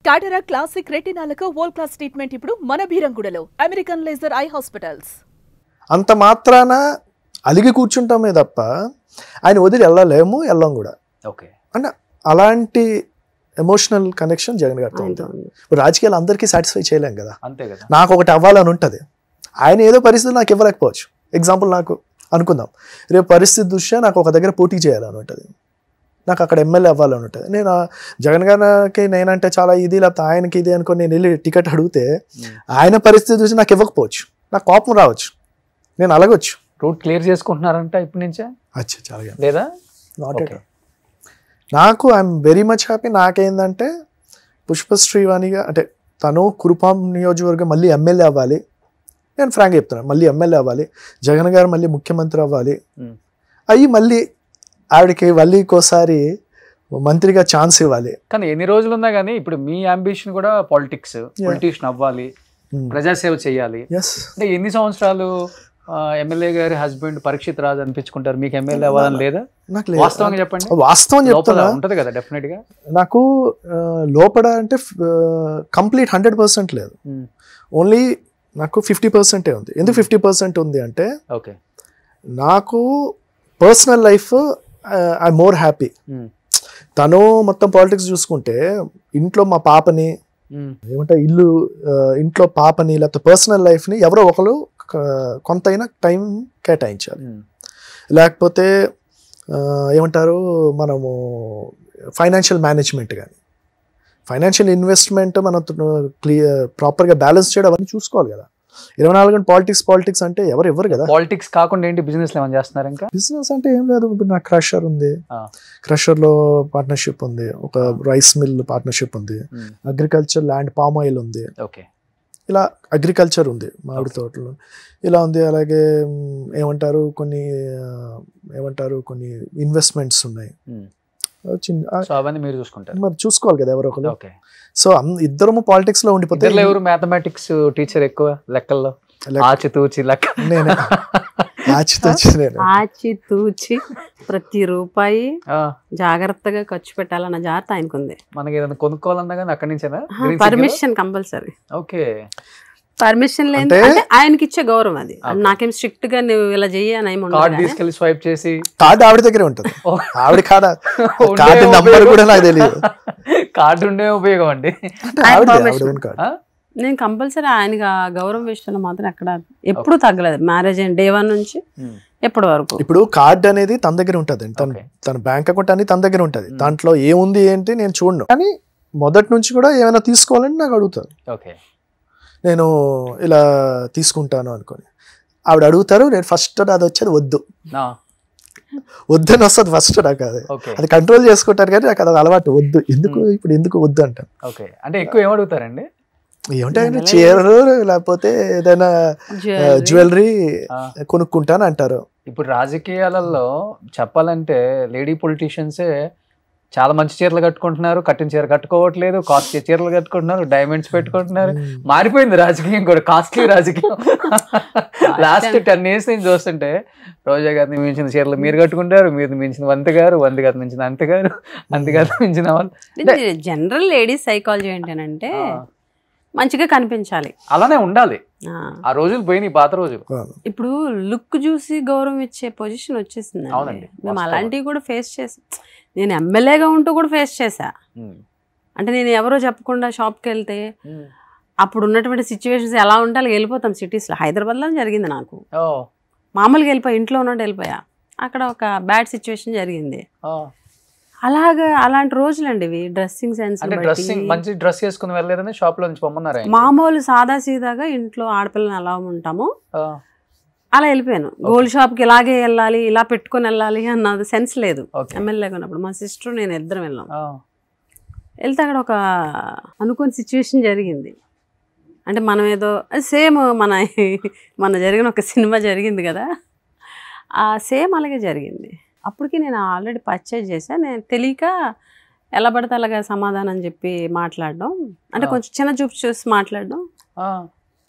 Cataract classic రెటినాలకు world class treatment ఇప్పుడు మన బీరంగూడలో అమెరికన్ లేజర్ ఐ హాస్పిటల్స్. అంత మాత్రాన అలిగి కూర్చుంటామే తప్ప ఆయన వదిలి వెళ్ళలేము, వెళ్ళం కూడా. ఓకే, అంటే అలాంటి ఎమోషనల్ కనెక్షన్ జగన్ గారితో ఉంటుంది. ఇప్పుడు రాజకీయాలు అందరికీ సాటిస్ఫై చేయలేం కదా, అంతే కదా. నాకు ఒకటి అవ్వాలని ఉంటుంది, ఆయన ఏదో పరిస్థితి నాకు ఇవ్వలేకపోవచ్చు. ఎగ్జాంపుల్, నాకు అనుకుందాం రేపు పరిస్థితి దృష్ట్యా నాకు ఒక దగ్గర పోటీ చేయాలని ఉంటుంది, నాకు అక్కడ ఎమ్మెల్యే అవ్వాలని ఉంటుంది. నేను జగన్ గారికి నేనంటే చాలా ఇది, లేకపోతే ఆయనకి ఇది అనుకొని నేను వెళ్ళి టికెట్ అడిగితే ఆయన పరిస్థితి చూసి నాకు ఇవ్వకపోవచ్చు, నాకు కోపం రావచ్చు, నేను అలగొచ్చు. రూట్ క్లియర్ చేసుకుంటున్నారంట ఇప్పటి నుంచే? అచ్చా, చాలా లేదా? Not at. నాకు ఐఎమ్ వెరీ మచ్ హ్యాపీ. నాకేందంటే పుష్పశ్రీవాణిగా, అంటే తను కురుపాం నియోజకవర్గం మళ్ళీ ఎమ్మెల్యే అవ్వాలి, నేను ఫ్రాంక్గా చెప్తున్నాను, మళ్ళీ ఎమ్మెల్యే అవ్వాలి, జగన్ గారు మళ్ళీ ముఖ్యమంత్రి అవ్వాలి, అయ్యి మళ్ళీ ఆవిడకి మళ్ళీ ఇంకోసారి మంత్రిగా ఛాన్స్ ఇవ్వాలి. కానీ ఎన్ని రోజులు ఉన్నా కానీ ఇప్పుడు మీ అంబిషన్ కూడా పాలిటిక్స్, పొలిటీషియన్ అవ్వాలి, ప్రజాసేవ చేయాలి. అంటే ఎన్ని సంవత్సరాలు ఎమ్మెల్యే గారి హస్బెండ్ పరీక్షిత్ రాజు అనిపించుకుంటారు, మీకు ఎమ్మెల్యే అవ్వాలని లేదా? నాకు వాస్తవంగా చెప్పండి. వాస్తవం చెప్తున్నా, ఉంటది కదా డెఫినెట్ గా. నాకు లోపల అంటే కంప్లీట్ 100% లేదు, ఓన్లీ నాకు 50% ఉంది. ఎందుకు 50% ఉంది అంటే, ఓకే, నాకు personal life I more happy. తను మొత్తం పాలిటిక్స్ చూసుకుంటే ఇంట్లో మా పాపని ఏమంటే ఇల్లు, ఇంట్లో పాపని, లేకపోతే పర్సనల్ లైఫ్ని ఎవరో ఒకరు కొంతైనా టైం కేటాయించాలి. లేకపోతే ఏమంటారు, మనము ఫైనాన్షియల్ మేనేజ్మెంట్ కానీ ఫైనాన్షియల్ ఇన్వెస్ట్మెంట్ మనం ప్రాపర్గా బ్యాలెన్స్ చేయడం అవన్నీ చూసుకోవాలి కదా. 24 గంటలు పాలిటిక్స్ అంటే ఎవరు ఇవ్వరు కదా. పాలిటిక్స్ కాకుండా ఏంటి బిజినెస్ ఏమైనా చేస్తున్నారు? ఇంకా బిజినెస్ అంటే ఏం లేదు, ఇప్పుడు నాకు క్రషర్ ఉంది, క్రషర్లో పార్ట్నర్షిప్ ఉంది, ఒక రైస్ మిల్ పార్ట్నర్షిప్ ఉంది, అగ్రికల్చర్ ల్యాండ్ పామ్ ఆయిల్ ఉంది, ఇలా అగ్రికల్చర్ ఉంది, మామిడి తోటలు ఇలా ఉంది. అలాగే కొన్ని ఇన్వెస్ట్మెంట్స్ ఉన్నాయి, మీరు చూసుకుంటారు, మరి చూసుకోవాలి కదా ఎవరో ఒకరు. సో ఇద్దరము పాలిటిక్స్ లో ఉండిపోతే, ఎవరు మ్యాథమెటిక్స్ టీచర్ ఎక్కువ లెక్కల్లో? ఆచితూచి లెక్క. నేను ఆచితూచి ప్రతి రూపాయి జాగ్రత్తగా ఖర్చు పెట్టాలన్న జాగ్రత్త ఆయనకుంది. మనకి ఏదైనా కొనుక్కోవాలన్నా కానీ అక్కడి నుంచేనా? Permission compulsory. ఓకే, పర్మిషన్ లేదు, ఆయనకి ఇచ్చే గౌరవం అది. నాకేం స్ట్రిక్ట్ గా నువ్వు ఇలా చెయ్యని కార్డు తీసుకెళ్లి స్వైప్ చేసి, కార్డు ఆవిడ దగ్గరే ఉంటుంది, ఆవిడ కార్డు నంబర్ కూడా నాకు తెలియదు, కార్డు ఉండే ఉపయోగం అండి. నేను కంపల్సరీ ఆయనకి గౌరవం విషయంలో మాత్రం ఎక్కడ ఎప్పుడు తగ్గలేదు, మ్యారేజ్ అయిన డే 1 నుంచి ఎప్పటి వరకు. ఇప్పుడు కార్డు అనేది తన దగ్గర ఉంటుంది, తన బ్యాంక్ అకౌంట్ అనేది తన దగ్గర ఉంటుంది, దాంట్లో ఏముంది ఏంటి నేను చూడను. కానీ మొదటి నుంచి కూడా ఏమైనా తీసుకోవాలని నాకు అడుగుతారు, నేను ఇలా తీసుకుంటాను అనుకొని ఆవిడ అడుగుతారు, నేను ఫస్ట్ అది వచ్చేది వద్దని వస్తుంది ఫస్ట్. నాకు అది కంట్రోల్ చేసుకుంటారు, కానీ నాకు అది అలవాటు, వద్దు ఎందుకు వద్దు అంటాను. అంటే ఎక్కువ ఏమడుగుతారండి? ఏమంటే చీర లేకపోతే ఏదైనా జ్యువెలరీ కొనుక్కుంటాను అంటారు. ఇప్పుడు రాజకీయాలలో చెప్పాలంటే లేడీ పొలిటీషియన్సే చాలా మంచి చీరలు కట్టుకుంటున్నారు, కట్టిన చీర కట్టుకోవట్లేదు, కాస్ట్లీ చీరలు కట్టుకుంటున్నారు, డైమండ్స్ పెట్టుకుంటున్నారు. మారిపోయింది రాజకీయం కూడా, కాస్ట్లీ రాజకీయం. లాస్ట్ 10 years నుంచి చూస్తుంటే రోజా గారిని మించిన చీరలు మీరు కట్టుకుంటారు, మీరు మించిన వంత గారు మించిన అంతగారు మించిన వాళ్ళు. జనరల్ లేడీస్ సైకాలజీ ఏంటంటే మంచిగా కనిపించాలి, అలానే ఉండాలి. ఆ రోజులు పోయినాయి, పాత రోజులు. ఇప్పుడు లుక్ చూసి గౌరవం ఇచ్చే పొజిషన్ వచ్చేసింది. మేము అలాంటివి కూడా ఫేస్ చేసాం. నేను ఎమ్మెల్యేగా ఉంటూ కూడా ఫేస్ చేశా. అంటే నేను ఎవరో చెప్పకుండా షాప్కి వెళ్తే అప్పుడు ఉన్నటువంటి సిచ్యువేషన్స్ ఎలా ఉండాలి, వెళ్ళిపోతాం సిటీస్లో. హైదరాబాద్లో జరిగింది నాకు, మామూలుగా వెళ్ళిపోయా, ఇంట్లో ఉన్నట్టు వెళ్ళిపోయా. అక్కడ ఒక బ్యాడ్ సిచ్యువేషన్ జరిగింది. అలాంటి రోజులండి ఇవి. డ్రెస్సింగ్ సెన్స్, మంచి డ్రెస్ చేసుకుని వెళ్ళలేదని షాప్ లో నుంచి పొమ్మన్నారు. మామూలు సాదా సీదాగా ఇంట్లో ఆడపిల్లని ఎలా ఉంటామో అలా వెళ్ళిపోయాను. గోల్డ్ షాప్ కి ఇలాగే వెళ్ళాలి, ఇలా పెట్టుకుని వెళ్ళాలి అన్నది సెన్స్ లేదు. ఎమ్మెల్యేగా ఉన్నప్పుడు మా సిస్టర్ నేను ఇద్దరం వెళ్ళాం. వెళ్తే అక్కడ ఒక అనుకోని సిచ్యువేషన్ జరిగింది. అంటే మనం ఏదో సేమ్ మన జరిగిన ఒక సినిమా జరిగింది కదా, ఆ సేమ్ అలాగే జరిగింది. అప్పటికి నేను ఆల్రెడీ పర్చేజ్ చేశాను. నేను తెలియక ఎలా పడితే అలాగా సమాధానం చెప్పి మాట్లాడడం, అంటే కొంచెం చిన్న చూపు చూసి మాట్లాడడం,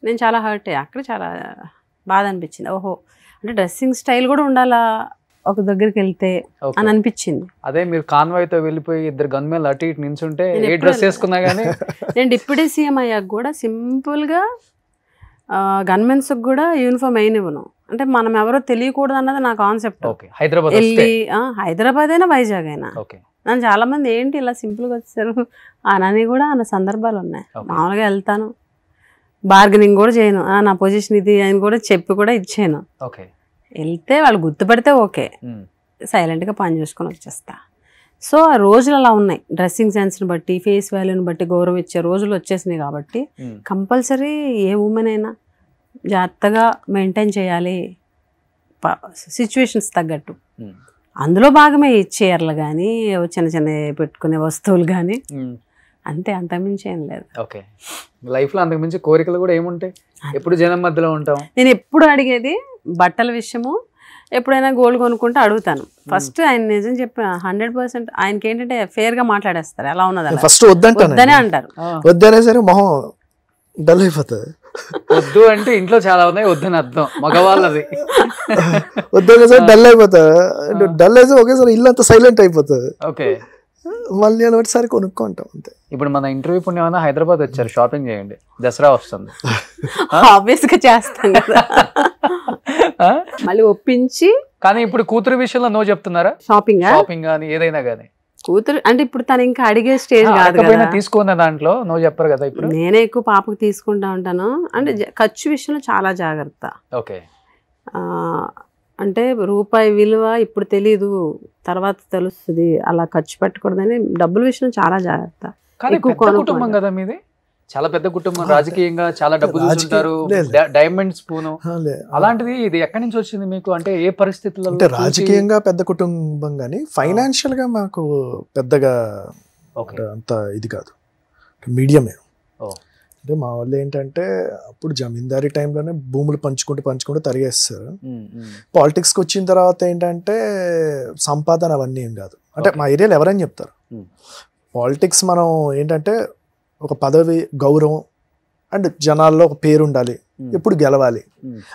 నేను చాలా హర్ట్ అయ్యా. అక్కడ చాలా బాధ అనిపించింది. ఓహో, అంటే డ్రెస్సింగ్ స్టైల్ కూడా ఉండాలా ఒక దగ్గరికి వెళ్తే Okay. అని అనిపించింది. అదే మీరు కాన్వాయ్ తో వెళ్ళిపోయి ఇద్దరు గన్మెన్లు అటు ఇటు నించుంటే నేను ఏ ఎప్పుడు డ్రెస్ వేసుకున్నా గానీ నేను డిప్యూటీ సీఎం అయ్యాక కూడా సింపుల్ గా గన్మెన్స్ కూడా యూనిఫామ్ అయినివ్వను. అంటే మనం ఎవరో తెలియకూడదు అన్నది నా కాన్సెప్ట్. ఓకే హైదరాబాద్ వెళ్ళి హైదరాబాద్ అయినా వైజాగ్ అయినా ఓకే నన్ను చాలా మంది ఏంటి ఇలా సింపుల్ గా వచ్చారు అనని కూడా అన్న సందర్భాలు ఉన్నాయి. Okay. మామూలుగా వెళ్తాను, బార్గెనింగ్ కూడా చేయను, నా పొజిషన్ ఇది అని కూడా చెప్పి కూడా ఇచ్చాను. ఓకే వెళ్తే వాళ్ళు గుర్తుపడితే ఓకే, సైలెంట్గా పని చూసుకొని వచ్చేస్తా. సో ఆ రోజులు అలా ఉన్నాయి. డ్రెస్సింగ్ సెన్స్ని బట్టి, ఫేస్ వాల్యూని బట్టి గౌరవం ఇచ్చే రోజులు వచ్చేసినాయి కాబట్టి కంపల్సరీ ఏ ఉమెన్ అయినా జాగ్రత్తగా మెయింటైన్ చేయాలి సిచ్యువేషన్స్ తగ్గట్టు. అందులో భాగమే ఈ చీరలు కానీ చిన్న చిన్న పెట్టుకునే వస్తువులు కానీ, అంతే, అంతకుమించి ఏం లేదు. ఓకే లైఫ్ లో అంతకుమించి కోరికలు కూడా ఏముంటాయి? ఎప్పుడు జనం మధ్యలో ఉంటాం. నేను ఎప్పుడు అడిగేది బట్టల విషయము, ఎప్పుడైనా గోల్డ్ కొనుక్కుంటే అడుగుతాను. ఫస్ట్ ఆయన నిజం చెప్పి 100% ఆయనకి ఏంటంటే ఫేర్ గా మాట్లాడేస్తారు. ఎలా ఉన్నది ఫస్ట్ వద్దంటానే అంటారు. వద్దనే సరే మొహం డల్ అయిపోతుంది. వద్దు అంటే ఇంట్లో చాలా ఉన్నాయి వద్దని అర్థం మగవాళ్ళది. వద్దనే సరే డల్ అయిపోతుంది. డల్ అయితే ఒకేసారి ఇల్లు అంతా సైలెంట్ అయిపోతుంది. ఓకే మళ్ళీ అని ఒకటిసారి కొనుక్కుంటాం అంతే. ఇప్పుడు మన ఇంటర్వ్యూ పుణ్యమన్నా హైదరాబాద్ వచ్చారు, షాపింగ్ చేయండి, దసరా వస్తుంది. ఆబ్వియస్ గా చేస్తాం కదా, మళ్ళీ ఒప్పించి. కానీ ఇప్పుడు కూతురు విషయంలో నో చెప్తున్నారా? షాపింగ్ షాపింగ్ కానీ ఏదైనా కానీ కూతురు అంటే ఇప్పుడు తను ఇంకా అడిగే స్టేజ్ కాదు కదా. తీసుకున్న దాంట్లో నో చెప్పరు కదా. ఇప్పుడు నేనే ఎక్కువ పాపకు తీసుకుంటా ఉంటాను. అంటే ఖర్చు విషయంలో చాలా జాగ్రత్త. ఓకే అంటే రూపాయి విలువ ఇప్పుడు తెలీదు, తర్వాత తెలుస్తుంది. అలా ఖర్చు పెట్టకూడదని డబ్బుల విషయం చాలా జాగ్రత్త. కానీ పెద్ద కుటుంబం కదా మీది, చాలా పెద్ద కుటుంబం, రాజకీయంగా చాలా డబ్బు చూసుంటారు, డైమండ్ స్పూన్. అలాంటిది ఇది ఎక్కడి నుంచి వచ్చింది మీకు? అంటే ఏ పరిస్థితుల్లో? అంటే రాజకీయంగా పెద్ద కుటుంబం కానీ ఫైనాన్షియల్ గా మాకు పెద్దగా అంత ఇది కాదు, మీడియమే. అంటే మా వాళ్ళు ఏంటంటే అప్పుడు జమీందారీ టైంలోనే భూములు పంచుకుంటూ తరిగేస్తారు. పాలిటిక్స్కి వచ్చిన తర్వాత ఏంటంటే సంపాదన అవన్నీ ఏం కాదు. అంటే మా ఏరియాలో ఎవరైనా చెప్తారు పాలిటిక్స్ మనం ఏంటంటే ఒక పదవి, గౌరవం అండ్ జనాల్లో ఒక పేరు ఉండాలి, ఎప్పుడు గెలవాలి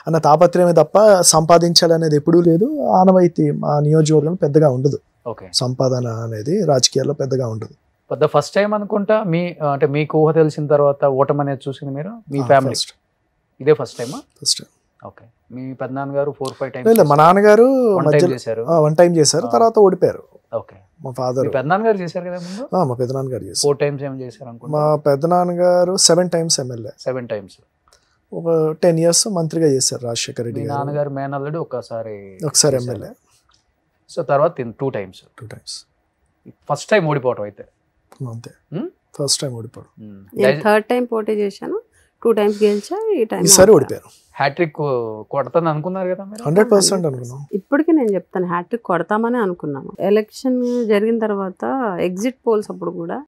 అన్న తాపత్రయమే తప్ప సంపాదించాలి అనేది ఎప్పుడూ లేదు. ఆనవాయితీ మా నియోజకవర్గం పెద్దగా ఉండదు, సంపాదన అనేది రాజకీయాల్లో పెద్దగా ఉండదు. ఫస్ట్ టైం అనుకుంటా మీ అంటే మీకు ఊహ తెలిసిన తర్వాత ఓటమి అనేది చూసింది మీరు మీ ఫ్యామిలీ? ఇదే ఫస్ట్ టైమా? First time. ఓకే మీ పెద్దనాన్నగారు 4-5 టైమ్స్? మా నాన్నగారు చేశారు, 1 టైం చేశారు, తర్వాత ఓడిపోయారు. ఓకే మా ఫాదర్. పెద్దనాన్నగారు చేశారు కదా ముందు? మా పెద్దనాన్నగారు చేశారు. 4 టైమ్స్ ఏం చేశారు అనుకుంటా? మా పెద్దనాన్నగారు 7 టైమ్స్ ఎమ్మెల్యే. 7 టైమ్స్. ఒక 10 years మంత్రిగా చేశారు రాజశేఖర రెడ్డి గారు. నాన్నగారు మేనల్లుడు ఒకసారి ఎమ్మెల్యే. సో తర్వాత 2 టైమ్స్. ఫస్ట్ టైం ఓడిపోవటం అయితే అంతే, ఫస్ట్ టైం ఓడిపోవడం. నేను 3rd టైం పోటీ చేశాను, 2 టైమ్స్ గెలిచా, ఈ టైం ఈసారి ఓడిపోయారు. హ్యాట్రిక్ కొడతాను అనుకున్నారు కదా మీరు? 100% అనుకున్నాం. ఇప్పటికీ నేను చెప్తాను హ్యాట్రిక్ కొడతామని అనుకున్నాను. ఎలక్షన్ జరిగిన తర్వాత ఎగ్జిట్ పోల్స్ అప్పుడు కూడా